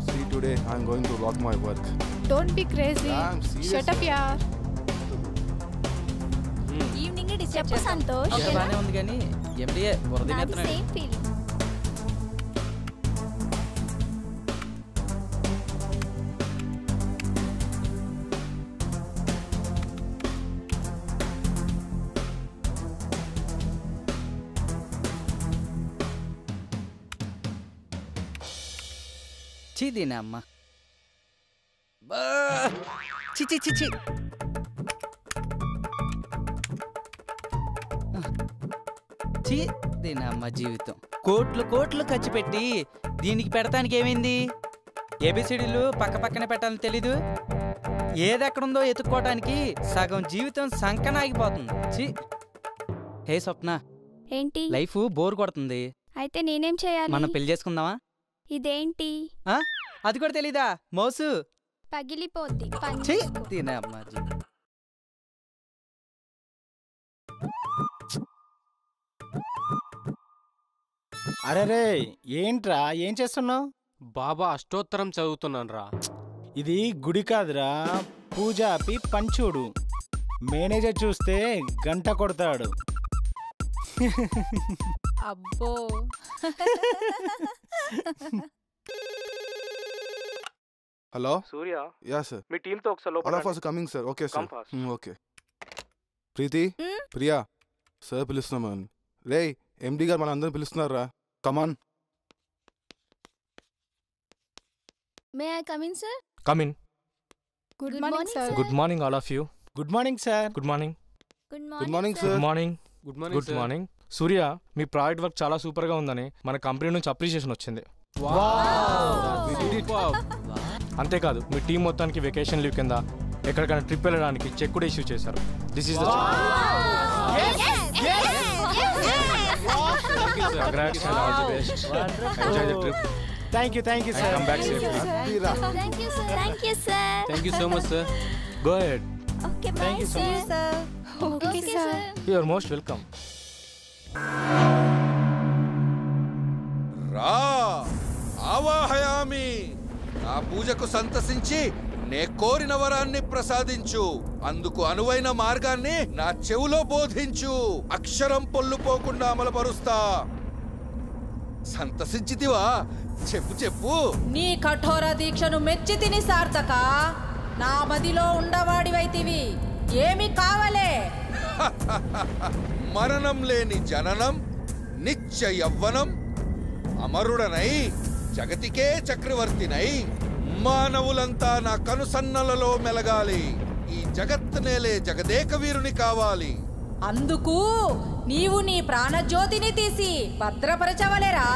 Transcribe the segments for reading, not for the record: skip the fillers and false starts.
See, today I'm going to rock my work. Don't be crazy. Yeah, I'm serious. Shut up, yaar. Evening ni disturb cheyam. Santosh. Okay baane undi gaani MDA వరదినేతన. Same feeling. చీదీనా అమ్మ చి చి చి చి చీదీనా అమ్మ జీవితం కోట్లు కోట్లు ఖర్చు పెట్టి దీనికి పెడతానికి ఏమైంది ఏబిసిడీలు పక్క పక్కనే పెట్టాలని తెలీదు ఏది ఎక్కడుందో ఎత్తుక్కోవడానికి సగం జీవితం సంకనాగిపోతుంది చి హే స్వప్న ఏంటి లైఫ్ బోర్ కొడుతుంది అయితే నేనేం చేయాలి మనం పెళ్లి చేసుకుందామా ఇదేంటి అది కూడా తెలీదా మోసు పగిలిపోద్ది తినే అమ్మా అరే ఏంట్రా ఏం చేస్తున్నావు? బాబా అష్టోత్తరం చదువుతున్నాను రా. ఇది గుడి కాదురా, పూజ ఆపి పంచుడు. మేనేజర్ చూస్తే గంట కొడతాడు. అబ్బో హలో సూర్య, యా సార్. మీ టీమ్ తో ఒకసారి లోపల all of us coming sir. Okay sir. Come fast. Okay. Preethi, Priya sir పిలుస్తున్నామని. రే ఎండి గారు మన అందరం పిలుస్తున్నారా? Come on. May I come in sir? Come in. Good morning sir. Good morning all of you. Good morning sir. Good morning. Good morning sir. Good morning. Good morning. Surya, మీ project work చాలా super గా ఉందని మన company నుంచి appreciation వచ్చింది. అంతేకాదు మీ team మొత్తానికి వెకేషన్ లీవ్ కింద ఎక్కడికైనా ట్రిప్ వెళ్ళడానికి చెక్ కూడా ఇష్యూ చేశారు. This is the congrats and all the best. Enjoy the trip. Thank you sir. Come back safely. Thank you so much sir. Go ahead. Okay bye sir. Okay sir. You are most welcome. రా ఆవాహయామి. నా పూజకు సంతసించి నే కోరిన వరాన్ని ప్రసాదించు. అందుకు అనువైన మార్గాన్ని నా చెవులో బోధించు. అక్షరం పొల్లుపోకుండా అమలుపరుస్తా. సంతసించితివా? చెప్పు చెప్పు. నీ కఠోర దీక్షను మెచ్చి తిని సార్థక. నా మదిలో ఉండవాడివైతివి. ఏమి కావలే? మరణం లేని జననం, నిత్య యవ్వనం, అమరుడనై జగతికే చక్రవర్తినై మానవులంతా నా కనుసన్నలలో మెలగాలి. ఈ జగత్ నేలే జగదేక వీరుని కావాలి. అందుకు నీవు నీ ప్రాణజ్యోతిని తీసి భద్రపరచవలేరా?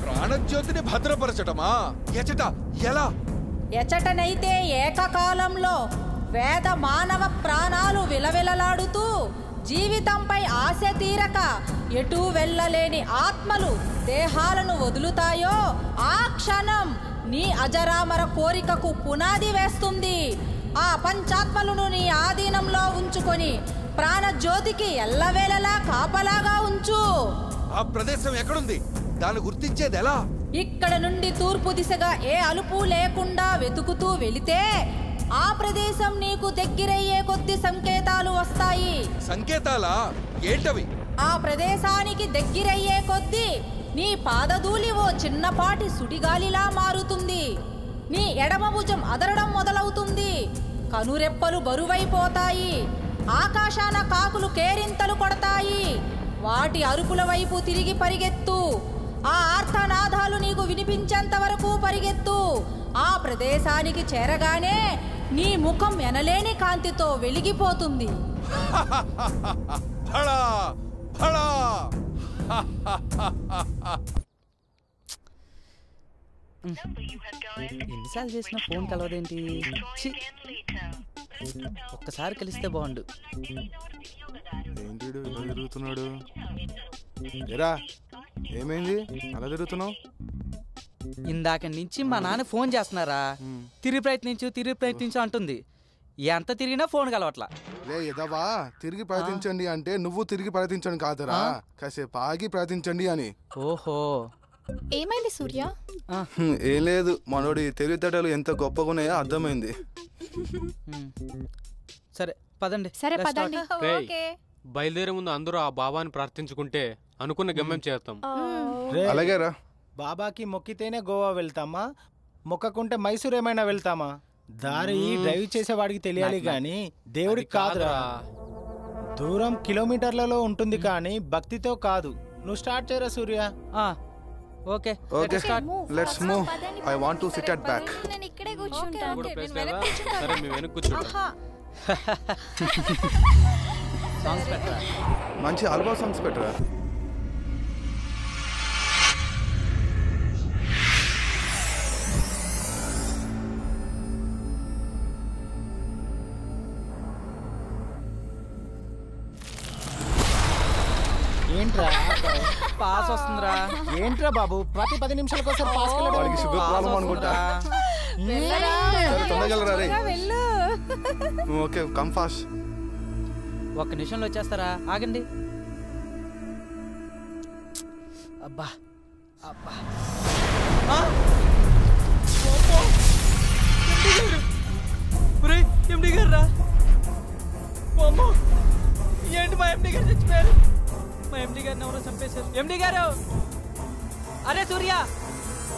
ప్రాణజ్యోతిని భద్రపరచటమా? ఎచట? ఎలా? ఎచటనైతే ఏకకాలంలో వేద మానవ ప్రాణాలు విలవిలలాడుతూ జీవితంపై ఆశ తీరక ఎటూ వెళ్ళలేని ఆత్మలు దేహాలను వదులుతాయో ఆ క్షణం నీ అజరామర కోరికకు పునాది వేస్తుంది. ఆ పంచాత్మలను నీ ఆధీనంలో ఉంచుకొని ప్రాణజ్యోతికి ఎల్లవేళలా కాపలాగా ఉంచు. ఆ ప్రదేశం ఎక్కడుంది? దాన్ని గుర్తించేది ఎలా? ఇక్కడ నుండి తూర్పు దిశగా ఏ అలుపు లేకుండా వెతుకుతూ వెళితే ఆ ప్రదేశం నీకు దగ్గరయ్యే కొద్ది సంకేతాలు వస్తాయి. సంకేతాలా? ఏంటవి? ఆ ప్రదేశానికి దగ్గరయ్యే కొద్ది నీ పాదధూళి ఓ చిన్నపాటి సుడిగాలిలా మారుతుంది. నీ ఎడమ భుజం అదరడం మొదలవుతుంది. కనురెప్పలు బరువైపోతాయి. ఆకాశాన కాకులు కేరింతలు కొడతాయి. వాటి అరుపుల వైపు తిరిగి పరిగెత్తు. ఆ ఆర్తనాదాలు నీకు వినిపించేంత వరకు పరిగెత్తు. ఆ ప్రదేశానికి చేరగానే నీ ముఖం ఎనలేని కాంతితో వెలిగిపోతుంది. భళా భళా. ఎన్నిసార్లు చేసినా ఫోన్ కలవదేంటి? ఒక్కసారి కలిస్తే బాగుండు. ఏంటి ఇలా తిరుగుతున్నాడు? ఎరా ఏమైంది అలా తిరుగుతున్నావు? ఇందాక నుంచి మా నాన్న ఫోన్ చేస్తున్నారా, తిరిగి ప్రయత్నించు అంటుంది. ఎంత తిరిగినా ఫోన్ కలవట్లా. లే ఎదవా, తిరిగి ప్రయత్నించండి అంటే నువ్వు తిరిగి ప్రయత్నించండి కాదురా, కాసేపు ఆగి ప్రయత్నించండి అని. ఓహో, ఏమైంది సూర్య? ఏం లేదు, మనోడి తెలివితేటలు ఎంత గొప్పగా ఉన్నాయో అర్థమైంది. సరే పదండి. సరే పదండి. రేయ్, బయలుదేరే ముందు అందరూ ఆ బాబాని ప్రార్థించుకుంటే అనుకున్న గమ్యం చేస్తాం. అలాగే రా. బాబాకి మొక్కితేనే గోవా వెళ్తామా, మొక్కకుంటే మైసూర్ ఏమైనా వెళ్తామా? దారి డ్రైవ్ చేసేవాడికి తెలియాలి గాని దేవుడికి కాదురా. దూరం కిలోమీటర్లలో ఉంటుంది కానీ భక్తితో కాదు. నువ్వు స్టార్ట్ చేయరా Surya. Okay okay, let's move. I want to sit at back. నేను ఇక్కడే కూర్చుంటాను. కూడా ప్లేస్ లేదా? సరే మేము వెనక్కి కూర్చుంటాం. సాంగ్స్ పెట్టరా? మంచి ఆల్బమ్ సాంగ్స్ పెట్టరా. ఏంట్రా పాస్ వస్తుందిరా. ఏంట్రా బాబు, ప్రతి 10 నిమిషాలకు ఒకసారి పాస్ వాడికి షుగర్ ప్రాబ్లం అనుకుంటా. సరే తొందరగా రే. Okay, come fast. ఒక్క నిమిషంలో వచ్చేస్తారా? ఆగండి. అబ్బా అబ్బా, ఎండి గారు రా. ఏంటి మా ఎండి గారు చచ్చిపోయారు? మా ఎండి గారిని ఎవరో చంపేశారు. ఎండి గారు, అరే సూర్య,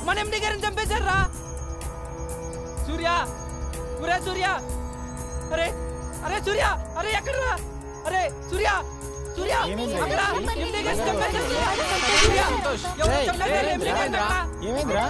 మన ఎండి గారిని చంపేశారు రా. సూర్య, ఒరే సూర్య, అరే అరే సూర్య, అరే ఎక్కడ రా? అరే సూర్య, సూర్య అక్కడ ఎండి గారిని చంపేశారు. సూర్య, ఎవరో చంపేశారు ఎండి గారిని రా. ఏమైందిరా?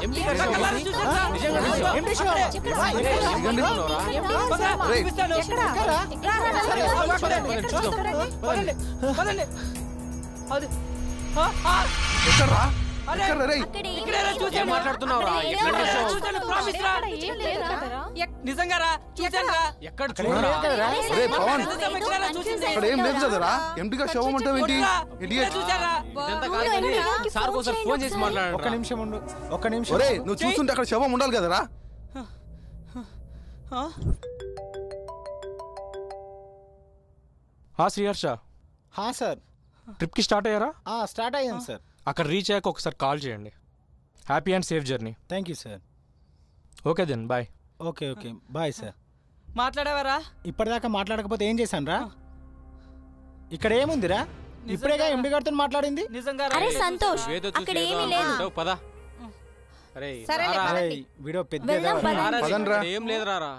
నిజంగా రా, చూసాను రా. ఎక్కడ ఏం లేదు కదరా, ఎంటిగా శవం అంటావు ఏంటి? సార్ కోసం ఫోన్ చేసి మాట్లాడండి. ఒక్క నిమిషం ఉండు, ఒక్క నిమిషం. ఒరే, నువ్వు చూస్తుంటే అక్కడ శవం ఉండాలి కదరా. శ్రీహర్ష, సార్. ట్రిప్కి స్టార్ట్ అయ్యారా? స్టార్ట్ అయ్యాను సార్. అక్కడ రీచ్ అయ్యాక ఒకసారి కాల్ చేయండి. Happy and safe journey. Thank you sir. Okay then bye. Okay okay bye sir. మాట్లాడేవారా? ఇప్పటిదాకా మాట్లాడకపోతే ఏం చేశాను రా? ఇక్కడ ఏముందిరా? ఇప్పుడేగా ఎండి గారితో మాట్లాడింది. నిజంగా అరే సంతోష్, ఏదో అక్కడ చూసి ఏమీ లేదు. పద. అరే వీడియో పెద్ద వెళ్దాం, పదండి. పదండ్రా. ఏం లేదురా.